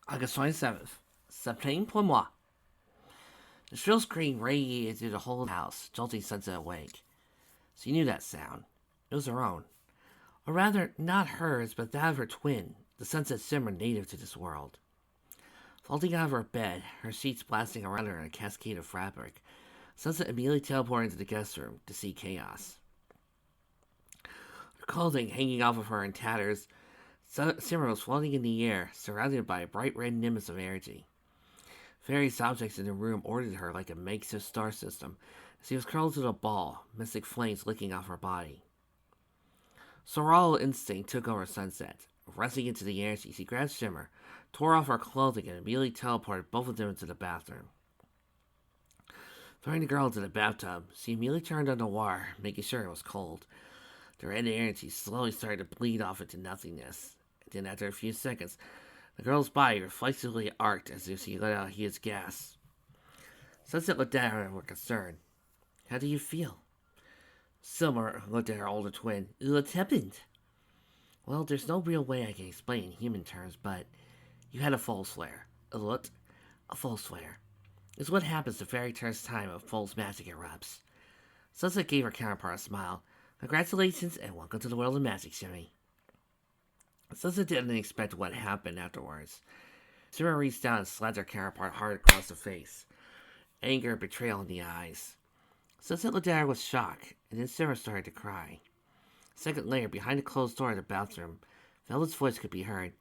August 27th. Septembre pour moi. The shrill scream radiated through the whole house, jolting Sunset awake. She knew that sound. It was her own. Or rather, not hers, but that of her twin, the Sunset Simmer native to this world. Vaulting out of her bed, her sheets blasting around her in a cascade of fabric, Sunset immediately teleported into the guest room to see chaos. Her clothing hanging off of her in tatters, Simmer was floating in the air, surrounded by a bright red nimbus of energy. Various objects in the room ordered her like a makeshift star system, as she was curled into a ball, mystic flames licking off her body. Surreal instinct took over Sunset. Rushing into the energy, she grabbed Shimmer, tore off her clothing, and immediately teleported both of them into the bathroom. Throwing the girl into the bathtub, she immediately turned on the water, making sure it was cold. The red energy slowly started to bleed off into nothingness. And then, after a few seconds, the girl's body reflexively arced as if she let out a huge gas. Sunset looked at her with concern. How do you feel? Silver looked at her older twin. What happened? Well, there's no real way I can explain in human terms, but you had a false flare. A what? A false flare. It's what happens the very first time a false magic erupts. Sunset gave her counterpart a smile. Congratulations and welcome to the world of magic, Shimmy. Sunset didn't expect what happened afterwards. Shimmy reached down and slapped her counterpart hard across the face. Anger and betrayal in the eyes. Sunset looked at her with shock, and then Shimmer started to cry. A second later, behind the closed door of the bathroom, Velvet's voice could be heard.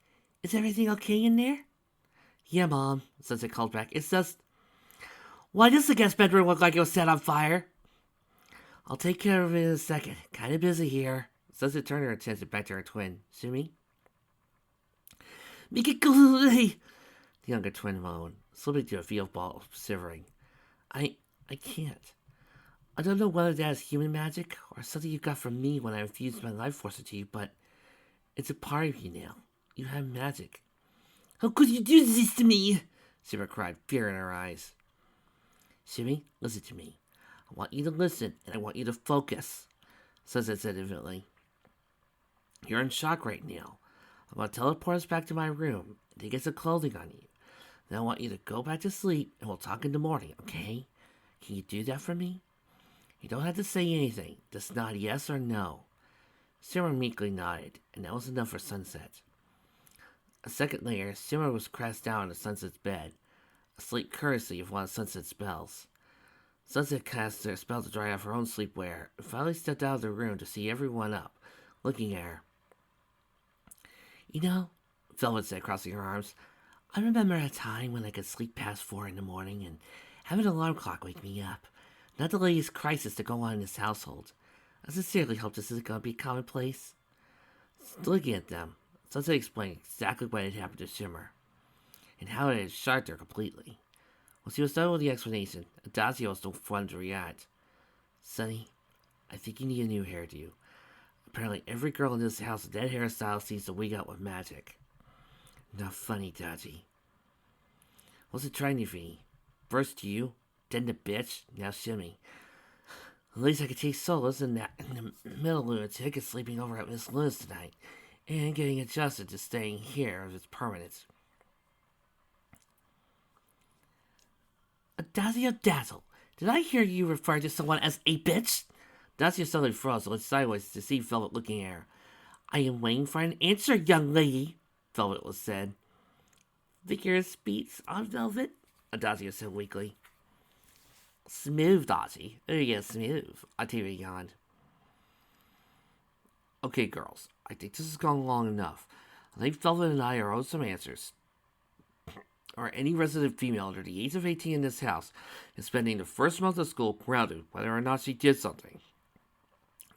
Is everything okay in there? Yeah, Mom, Sunset called back. It's just... Why does the guest bedroom look like it was set on fire? I'll take care of it in a second. Kinda busy here. Sunset turned her attention back to her twin. Shimmy? Make it go away! The younger twin moaned, slipping to a field ball, shivering. I can't. I don't know whether that is human magic or something you got from me when I infused my life force into you, but it's a part of you now. You have magic. How could you do this to me? Shimmer cried, fear in her eyes. Shimmy, listen to me. I want you to listen, and I want you to focus, Sunset said infinitely. You're in shock right now. I'm going to teleport us back to my room and get some clothing on you. Then I want you to go back to sleep, and we'll talk in the morning, okay? Can you do that for me? You don't have to say anything. Just nod yes or no. Shimmer meekly nodded, and that was enough for Sunset. A second later, Shimmer was crashed down on Sunset's bed, asleep courtesy of one of Sunset's spells. Sunset cast her spell to dry off her own sleepwear, and finally stepped out of the room to see everyone up, looking at her. You know, Velvet said, crossing her arms, I remember a time when I could sleep past 4 in the morning and have an alarm clock wake me up. Not the latest crisis to go on in this household. I sincerely hope this isn't going to be commonplace. Looking at them, Sunset explained exactly what had happened to Shimmer, and how it had shocked her completely. When she was done with the explanation, Adagio was the one to react. Sonny, I think you need a new hairdo. Apparently every girl in this house with that hairstyle seems to wig out with magic. Not funny, Daji. What's it trying to be? First you, then the bitch, now Shimmy. At least I could take solace in that in the middle lunatic is sleeping over at Miss Lynn's tonight, and getting adjusted to staying here as it's permanent. Dazzle Dazzle, did I hear you refer to someone as a bitch? Dazzle suddenly froze and looked sideways to see Velvet looking at her. I am waiting for an answer, young lady, Velvet was said. Figure of speech on Velvet? Adagio said weakly. Smooth, Dodgy. Oh, yeah, smooth. Octavia yawned. Okay, girls. I think this has gone long enough. I think Velvet and I are owed some answers. Or any resident female under the age of 18 in this house is spending the first month of school grounded whether or not she did something.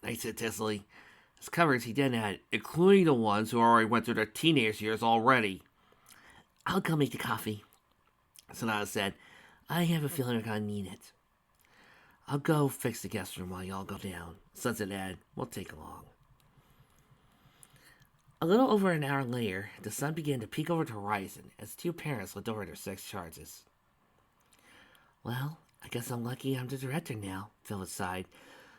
I said testily. As covers he then added, including the ones who already went through their teenage years already. I'll go make the coffee, Sonata said. I have a feeling we're gonna need it. I'll go fix the guest room while y'all go down, Sunset added. We'll take along. A little over an hour later, the sun began to peek over the horizon as two parents looked over their sex charges. Well, I guess I'm lucky I'm the director now, Phyllis sighed,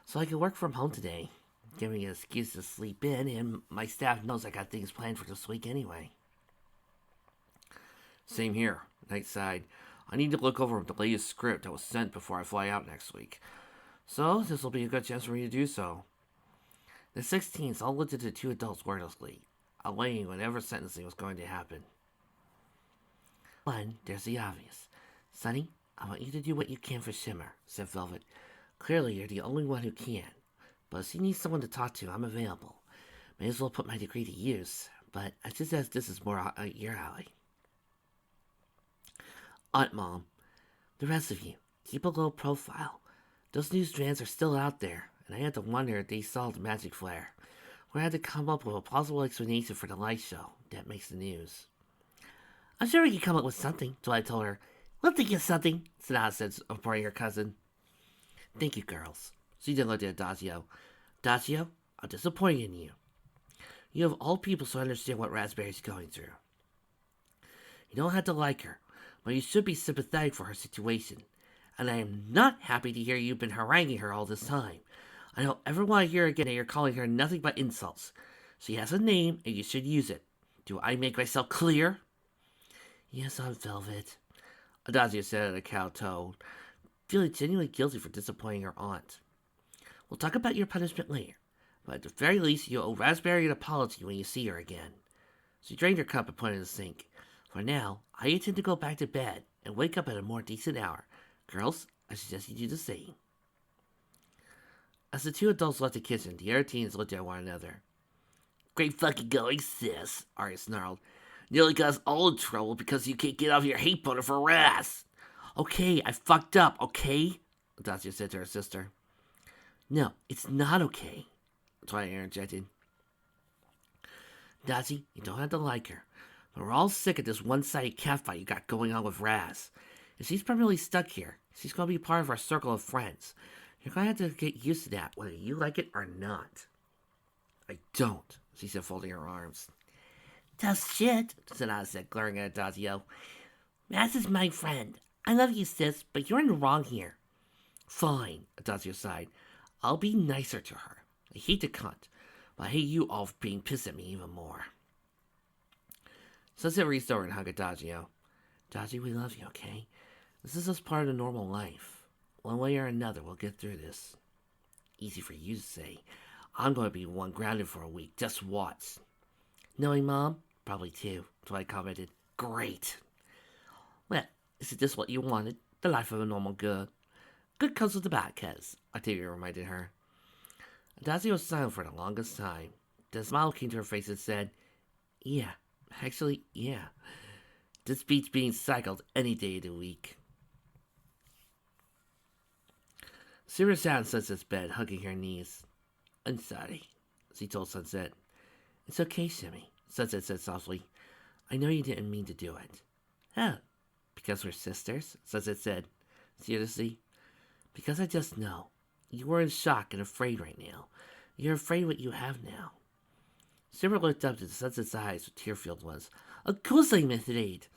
so I can work from home today, giving me an excuse to sleep in, and my staff knows I got things planned for this week anyway. Same here, Knight sighed. I need to look over the latest script that was sent before I fly out next week. So, this will be a good chance for me to do so. The 16th, I'll look at the two adults wordlessly, awaiting whatever sentencing was going to happen. One, there's the obvious. Sonny, I want you to do what you can for Shimmer, said Velvet. Clearly, you're the only one who can. But if you need someone to talk to, I'm available. May as well put my degree to use, but I just ask this is more your alley. Aunt Mom, the rest of you, keep a low profile. Those news strands are still out there, and I had to wonder if they saw the magic flare. We had to come up with a plausible explanation for the light show that makes the news. I'm sure we can come up with something, Twilight told her. We'll think of something, Sanaa said, supporting her cousin. Thank you, girls. She then looked at Adagio. Adagio, I'm disappointed in you. You have all people to understand what Raspberry's going through. You don't have to like her, but you should be sympathetic for her situation. And I am not happy to hear you've been haranguing her all this time. I don't ever want to hear again that you're calling her nothing but insults. She has a name, and you should use it. Do I make myself clear? Yes, Aunt Velvet, Adagio said in a cow tone, feeling genuinely guilty for disappointing her aunt. We'll talk about your punishment later, but at the very least you owe Raspberry an apology when you see her again. She drained her cup and put it in the sink. For now, I intend to go back to bed and wake up at a more decent hour. Girls, I suggest you do the same. As the two adults left the kitchen, the other teens looked at one another. Great fucking going, sis, Arya snarled. Nearly got us all in trouble because you can't get off your hate boner for Raz. Okay, I fucked up, okay? Adagio said to her sister. No, it's not okay, Twilight interjected. Dazi, you don't have to like her, but we're all sick of this one-sided catfight you got going on with Raz. If she's permanently stuck here, she's going to be part of our circle of friends. You're going to have to get used to that, whether you like it or not. I don't, she said, folding her arms. Tough shit, Sanaa said, glaring at Adagio. Raz is my friend. I love you, sis, but you're in the wrong here. Fine, Adagio sighed. I'll be nicer to her. I hate the cunt, but I hate you all for being pissed at me even more. Sunset reached over and hugged Adagio. Adagio, we love you, okay? This is just part of the normal life. One way or another, we'll get through this. Easy for you to say. I'm going to be one grounded for a week. Just watch. Knowing Mom? Probably two, Dwight commented. Great. Well, is it just what you wanted? The life of a normal girl. Good comes with the bad, Kez, Octavia reminded her. Adagio was silent for the longest time. Then a smile came to her face and said, Yeah, actually, yeah. This beats being cycled any day of the week. Sirius sat on Sunset's bed, hugging her knees. I'm sorry, she told Sunset. It's okay, Shimmy, Sunset said softly. I know you didn't mean to do it. Oh, because we're sisters? Sunset said. Seriously? Because I just know. You were in shock and afraid right now. You're afraid of what you have now. Simmer looked up to Sunset's eyes with tear-filled ones. Of course I'm afraid.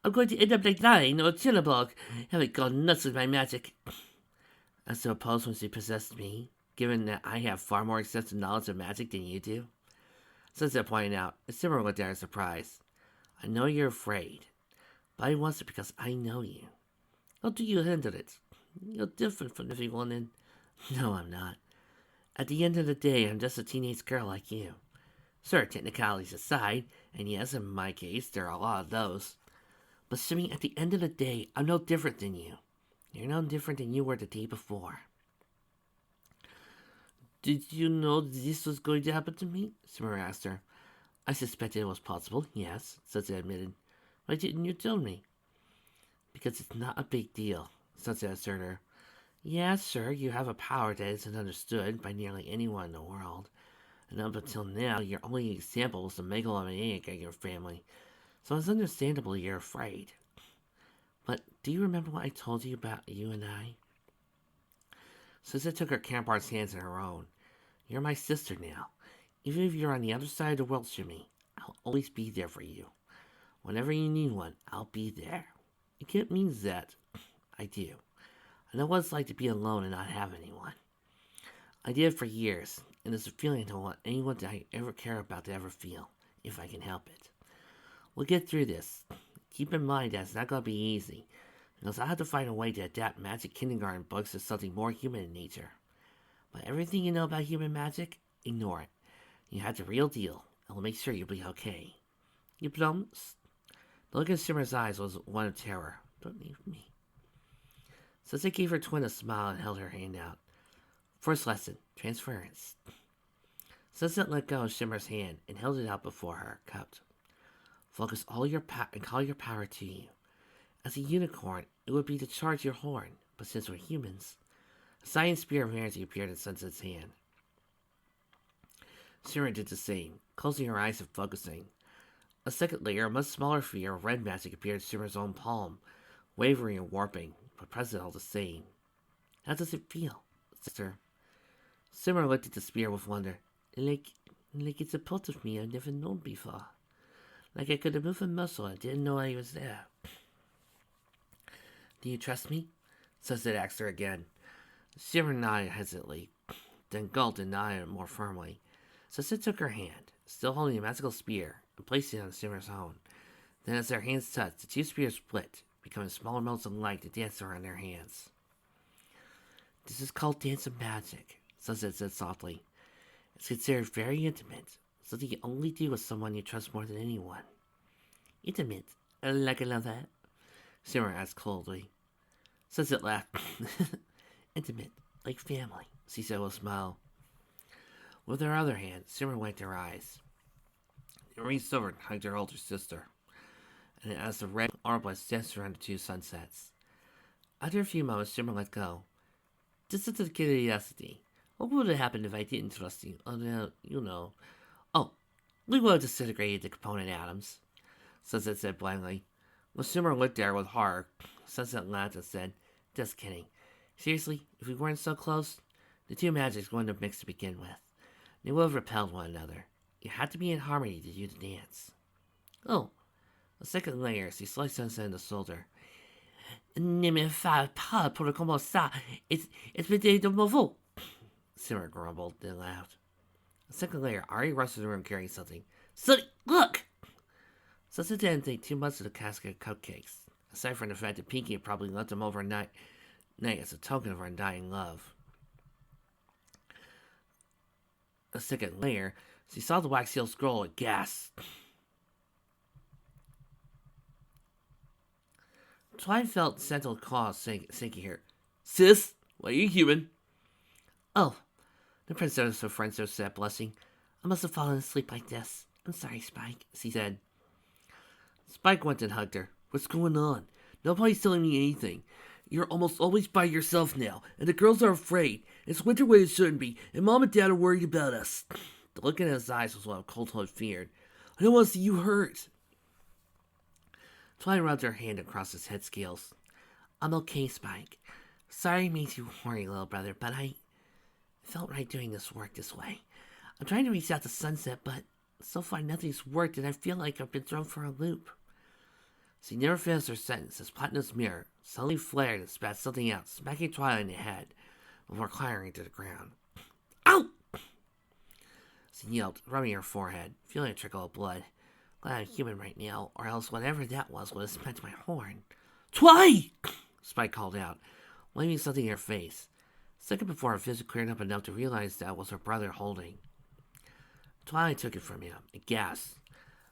I'm going to end up like dying or Chinnabog, having gone nuts with my magic. I suppose when she possessed me, given that I have far more extensive knowledge of magic than you do. Sunset pointed out, and Simmer looked at her surprised. I know you're afraid, but I want it because I know you. How do you handle it? You're different from everyone, and no, I'm not. At the end of the day, I'm just a teenage girl like you. Sure, technicalities aside, and yes, in my case, there are a lot of those. But Shimmy, at the end of the day, I'm no different than you. You're no different than you were the day before. Did you know this was going to happen to me? Simmer asked her. I suspected it was possible, yes, Sunset admitted. Why didn't you tell me? Because it's not a big deal, Sunset assured her. Yeah, sure, you have a power that isn't understood by nearly anyone in the world. And up until now, your only example was the megalomaniac in your family. So it's understandable you're afraid. But do you remember what I told you about you and I? Sunset took her counterpart's hands in her own. You're my sister now. Even if you're on the other side of the world, Shimmy, I'll always be there for you. Whenever you need one, I'll be there. You can't mean that. I do. I know what it's like to be alone and not have anyone. I did it for years, and it's a feeling I don't want anyone that I ever care about to ever feel, if I can help it. We'll get through this. keep in mind that it's not going to be easy, because I have to find a way to adapt magic kindergarten books to something more human in nature. But everything you know about human magic, ignore it. You have the real deal, and we'll make sure you'll be okay. You promise? The look in Simmer's eyes was one of terror. Don't leave me. Sensei gave her twin a smile and held her hand out. First lesson, transference. Sunset let go of Shimmer's hand and held it out before her, cupped. Focus all your and call your power to you. As a unicorn, it would be to charge your horn, but since we're humans, a science spear of energy appeared in Sunset's hand. Shimmer did the same, closing her eyes and focusing. A second layer, a much smaller sphere of red magic appeared in Shimmer's own palm, wavering and warping, but present all the same. How does it feel, sister? Shimmer looked at the spear with wonder. Like it's a part of me I've never known before. Like I could move a muscle and didn't know I was there. Do you trust me? Sunset asked her again. Shimmer nodded hesitantly, then gulped and nodded more firmly. Sunset took her hand, still holding the magical spear, and placed it on Shimmer's own. Then as their hands touched, the two spears split, becoming smaller motes of light that danced around their hands. This is called Dance of Magic, Sunset said softly. It's considered very intimate, something you only do with someone you trust more than anyone. Intimate? Like I love that? Shimmer asked coldly. Sunset laughed. Intimate, like family, she said with a smile. With her other hand, Shimmer wiped her eyes. She reached over and hugged her older sister, and as the red armlets danced around the two sunsets. After a few moments, Shimmer let go. Just out of curiosity, what would have happened if I didn't trust you? You know. Oh, we would have disintegrated the component atoms, Sunset said blandly. When Shimmer looked at her with horror, Sunset laughed and said, just kidding. Seriously, if we weren't so close, the two magics wouldn't have mixed to begin with. They would have repelled one another. You had to be in harmony to do the dance. Oh, a second layer, she sliced Sunset in the shoulder. Ne me fais pas pour comme ça. It's peut-être de mauvais. Shimmer grumbled, then laughed. A second layer, Ari rushed to the room carrying something. Sonny, look! Sunset didn't think too much of the casket of cupcakes, aside from the fact that Pinky had probably left them overnight as a token of her undying love. A second layer, she saw the wax seal scroll and gasped. Twine felt sentinel claws sinking her. Sis, why are you human? Oh, the princess of Friendster said, blushing. I must have fallen asleep like this. I'm sorry, Spike, she said. Spike went and hugged her. What's going on? Nobody's telling me anything. You're almost always by yourself now, and the girls are afraid. It's winter when it shouldn't be, and Mom and Dad are worried about us. The look in his eyes was one of cold-blooded fear. I don't want to see you hurt. Twine rubbed her hand across his head scales. I'm okay, Spike. Sorry I made you worry, little brother, but I felt right doing this work this way. I'm trying to reach out to Sunset, but so far nothing's worked, and I feel like I've been thrown for a loop. She never finished her sentence as Platinum's mirror suddenly flared and spat something out, smacking Twilight in the head before clattering to the ground. Ow! She yelped, rubbing her forehead, feeling a trickle of blood. Glad I'm human right now, or else whatever that was would have smacked my horn. Twi! Spike called out, waving something in her face. A second before her vision cleared up enough to realize that was her brother holding. Twilight took it from him, and gasped.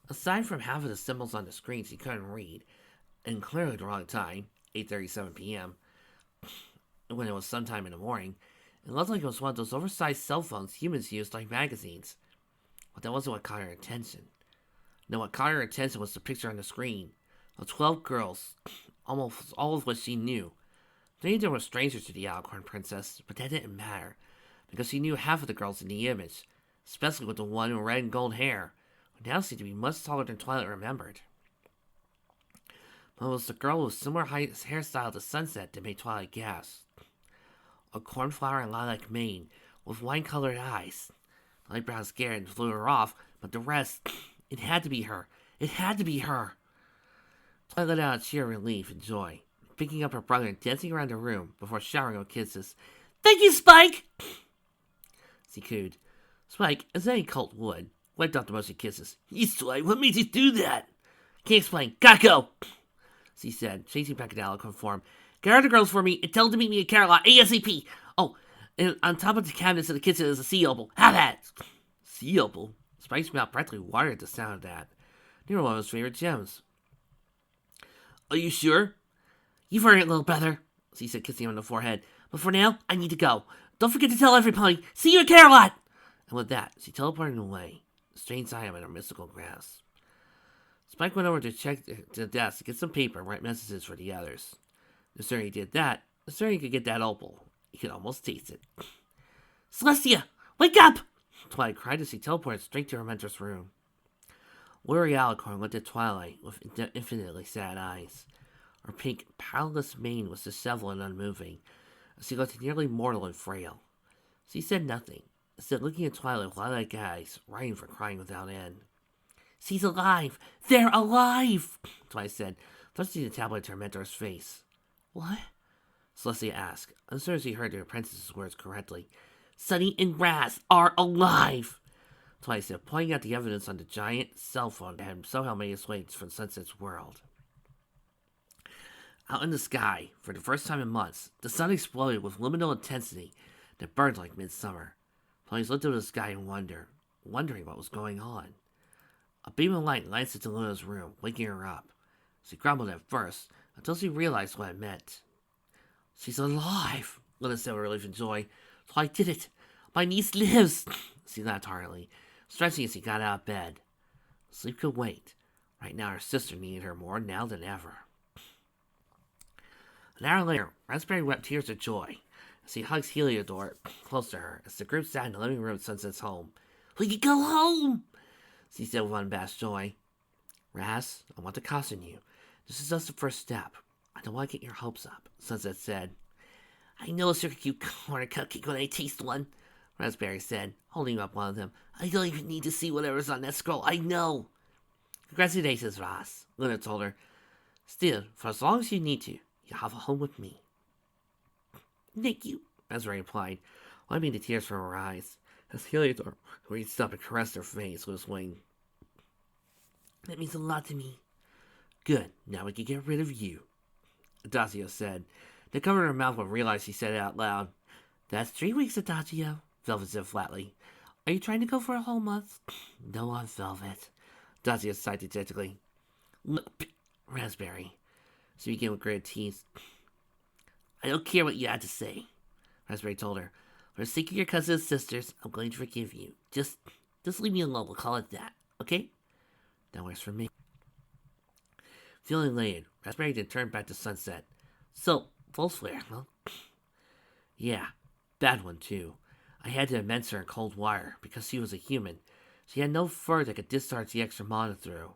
Aside from half of the symbols on the screen she couldn't read, and clearly the wrong time, 8:37 p.m., when it was sometime in the morning, it looked like it was one of those oversized cell phones humans use like magazines. But that wasn't what caught her attention. No, what caught her attention was the picture on the screen of 12 girls, almost all of which she knew. Many of them were strangers to the Alicorn Princess, but that didn't matter, because she knew half of the girls in the image, especially with the one with red and gold hair, who now seemed to be much taller than Twilight remembered. But it was the girl with similar hairstyle to Sunset that made Twilight gasp. A cornflower and lilac mane, with wine-colored eyes. The light brown scared and flew her off, but the rest, it had to be her. It had to be her. Twilight let out a cheer of relief and joy, picking up her brother and dancing around the room before showering with kisses. Thank you, Spike! She cooed. Spike, as any cult would, wiped off the motion kisses. You Twilight, what made you do that? Can't explain. Gotta go, she said, chasing back into Alicorn form. Get other girls for me and tell them to meet me at Carolot ASAP. Oh, and on top of the cabinets in the kitchen is a sea opal. Have that. Sea opal? Spike's mouth practically watered at the sound of that. They were one of his favorite gems. Are you sure? You've heard it, little brother, she said, kissing him on the forehead. But for now, I need to go. Don't forget to tell everybody. See you at Carolot! And with that, she teleported away, a strange item in her mystical grasp. Spike went over to check the desk to get some paper and write messages for the others. The sooner he did that, the sooner he could get that opal. He could almost taste it. Celestia, wake up! Twilight cried as she teleported straight to her mentor's room. Weary Alicorn looked at Twilight with infinitely sad eyes. Her pink, powderless mane was disheveled and unmoving, as she looked nearly mortal and frail. She said nothing, instead looking at Twilight with lilac eyes, writing for crying without end. She's alive! They're alive! Twilight said, thrusting the tablet to her mentor's face. What? Celestia asked, unsure as she heard the apprentice's words correctly. Sunny and Raz are alive! Twilight said, pointing out the evidence on the giant cell phone that had somehow made its way from Sunset's world. Out in the sky, for the first time in months, the sun exploded with luminal intensity that burned like midsummer. Twilight looked into the sky in wonder, wondering what was going on. A beam of light glanced into Luna's room, waking her up. She grumbled at first, until she realized what it meant. She's alive, Luna said with relief and joy. Twilight did it! My niece lives! She laughed heartily, stretching as she got out of bed. Sleep could wait. Right now her sister needed her more now than ever. An hour later, Raspberry wept tears of joy as he hugs Heliodor close to her as the group sat in the living room at Sunset's home. We can go home! She said with unabashed joy. Raz, I want to caution you. This is just the first step. I don't want to get your hopes up, Sunset said. I know a sugar cube corner cupcake when I taste one, Raspberry said, holding up one of them. I don't even need to see whatever's on that scroll. I know. Congratulations, Raz, Luna told her. Still, for as long as you need to, you'll have a home with me. Thank you, Raspberry replied, wiping the tears from her eyes, as Heliodor reached up and caressed her face with his wing. That means a lot to me. Good, now we can get rid of you, Adagio said. They covered her mouth when realized she said it out loud. That's 3 weeks, Adagio, Velvet said flatly. Are you trying to go for a whole month? No, on Velvet, Adagio sighed dejectedly. Look, Raspberry, she began with gritted teeth. I don't care what you had to say, Raspberry told her. For the sake of your cousin and sisters, I'm going to forgive you. Just leave me alone, we'll call it that, okay? That works for me. Feeling elated, Raspberry then turned back to Sunset. So, false flare, huh? Yeah, bad one too. I had to immerse her in cold water because she was a human. She had no fur that could discharge the extra mana through.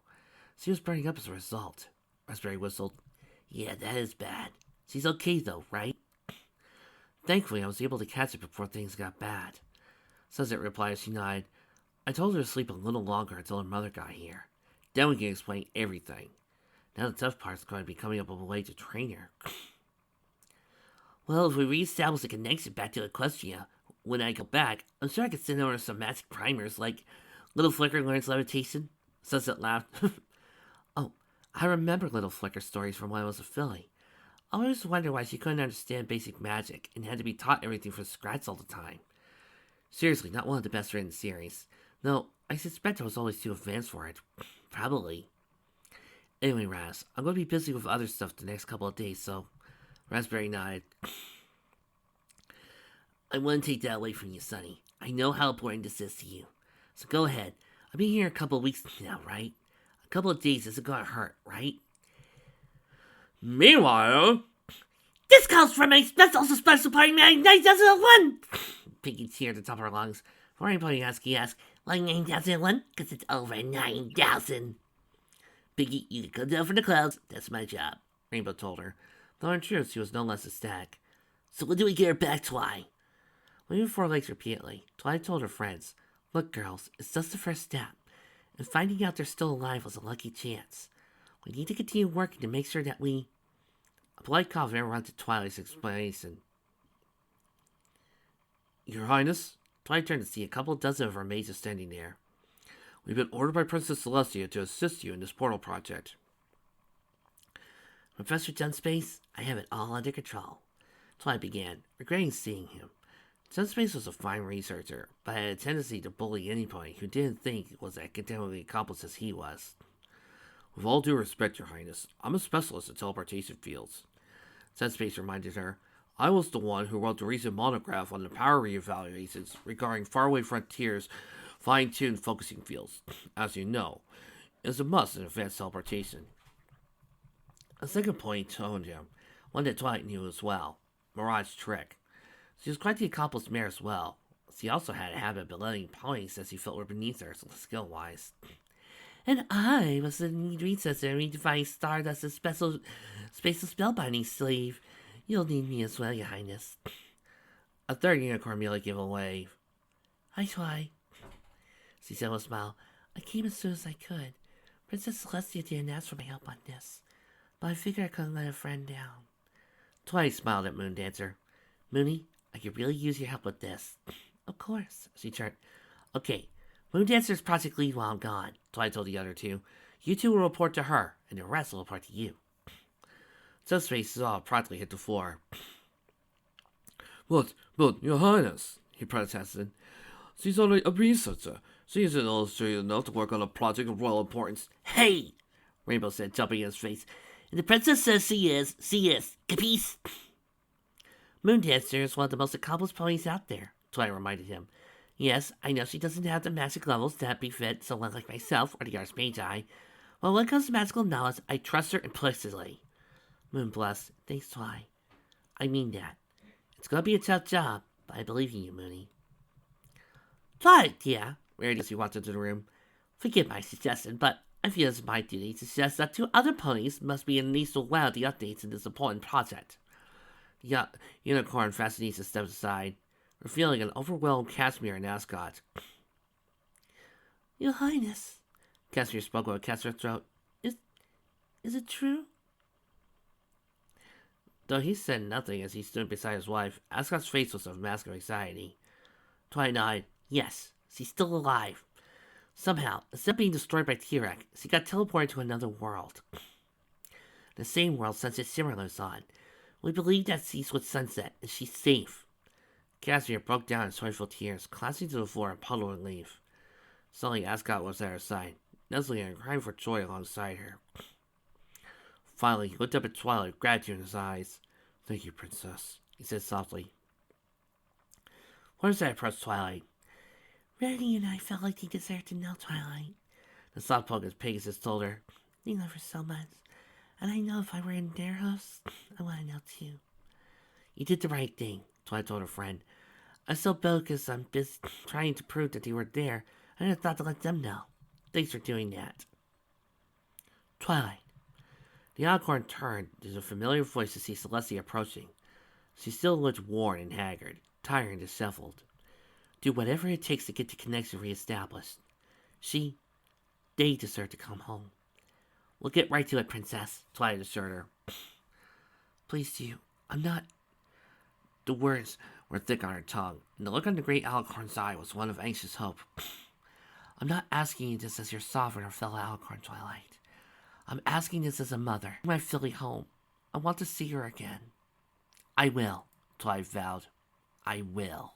She was burning up as a result. Raspberry whistled. Yeah, that is bad. She's okay though, right? Thankfully, I was able to catch it before things got bad. Sunset replied as she nodded. I told her to sleep a little longer until her mother got here. Then we can explain everything. Now the tough part's going to be coming up with a way to train her. Well, if we reestablish a connection back to Equestria, when I go back, I'm sure I could send over some magic primers, like Little Flicker learns levitation. Sunset laughed. Oh, I remember Little Flicker stories from when I was a filly. I always wondered why she couldn't understand basic magic and had to be taught everything from scratch all the time. Seriously, not one of the best written series. Though, I suspect I was always too advanced for it. Probably. Anyway, Raz, I'm going to be busy with other stuff the next couple of days, so... Raspberry nodded. I wouldn't take that away from you, Sonny. I know how important this is to you. So go ahead. I've been here a couple of weeks now, right? A couple of days isn't going to hurt, right? Meanwhile... This calls for my special party man 9001! Pinky cheered at the top of her lungs. Before anybody asked, he asked, like 9001? Because it's over 9,000. Piggy, you can come down from the clouds. That's my job, Rainbow told her. Though in truth, she was no less ecstatic. So when do we get her back, Twi? Waving four legs repeatedly, Twi told her friends, Look, girls, it's just the first step. And finding out they're still alive was a lucky chance. We need to continue working to make sure that we... A polite cough interrupted Twilight's explanation. Your Highness? Twilight turned to see a couple dozen of her mages standing there. We've been ordered by Princess Celestia to assist you in this portal project. Professor Dunspace, I have it all under control. Twilight began, regretting seeing him. Dunspace was a fine researcher, but had a tendency to bully anybody who didn't think was as academically accomplished as he was. With all due respect, Your Highness, I'm a specialist in teleportation fields. Dunspace reminded her, I was the one who wrote the recent monograph on the power reevaluations regarding faraway frontiers fine-tuned focusing fields. As you know, it is a must in advanced teleportation. A second point toned him, one that Twilight knew as well, Mirage Trick. She was quite the accomplished mare as well. She also had a habit of belittling ponies that she felt were beneath her skill-wise. And I was the need researcher redefining Stardust's spatial spellbinding sleeve. You'll need me as well, Your Highness. A third unicorn merely gave a wave. Hi, Twilight, she said with a smile. I came as soon as I could. Princess Celestia didn't ask for my help on this, but I figured I couldn't let a friend down. Twilight smiled at Moondancer. Moony, I could really use your help with this. Of course, she turned. Okay, Moondancer's project lead while I'm gone, Twilight told the other two. You two will report to her, and the rest will report to you. Dunspace's jaw promptly hit the floor. But, Your Highness, he protested. She's only a researcher. She isn't illustrated enough to work on a project of royal importance. Hey! Rainbow said, jumping in his face. And the princess says she is. Capiche? Moondancer is one of the most accomplished ponies out there, Twilight reminded him. Yes, I know she doesn't have the magic levels that befit someone like myself or the Archmagi. But when it comes to magical knowledge, I trust her implicitly. Moon blushed. Thanks, Twilight. I mean that. It's gonna be a tough job, but I believe in you, Moony. Twilight, dear, Rarity as he walked into the room. Forgive my suggestion, but I feel it's my duty to suggest that 2 other ponies must be in least aware of the updates in this important project. The unicorn Fashionista stepped aside, revealing an overwhelmed Casimir and Ascot. Your Highness, Casimir spoke with a catch in her throat. Is it true? Though he said nothing as he stood beside his wife, Ascot's face was a mask of anxiety. Twilight nodded. Yes, she's still alive. Somehow, instead of being destroyed by T-Rex, she got teleported to another world. The same world Sunset Shimmer lives on. We believe that she's with Sunset, and she's safe. Casimir broke down in sorrowful tears, collapsing to the floor in puddle and leaf. Suddenly, Ascot was at her side, nuzzling and crying for joy alongside her. Finally, he looked up at Twilight with gratitude in his eyes. Thank you, Princess, he said softly. What is that approach, Twilight? Rarity and I felt like they deserved to know, Twilight. The soft poke as Pegasus told her. They love her so much. And I know if I were in their house, I want to know too. You did the right thing, Twilight told her friend. I so bold because I'm busy trying to prove that they were there. I never thought to let them know. Thanks for doing that. Twilight. The unicorn turned to the familiar voice to see Celestia approaching. She still looked worn and haggard, tired and disheveled. Do whatever it takes to get the connection reestablished. They deserve to come home. We'll get right to it, Princess, Twilight assured her. Please do. I'm not... The words were thick on her tongue, and the look on the great alicorn's eye was one of anxious hope. I'm not asking you this as your sovereign or fellow alicorn, Twilight. I'm asking this as a mother. My filly home. I want to see her again. I will, Twilight vowed. I will.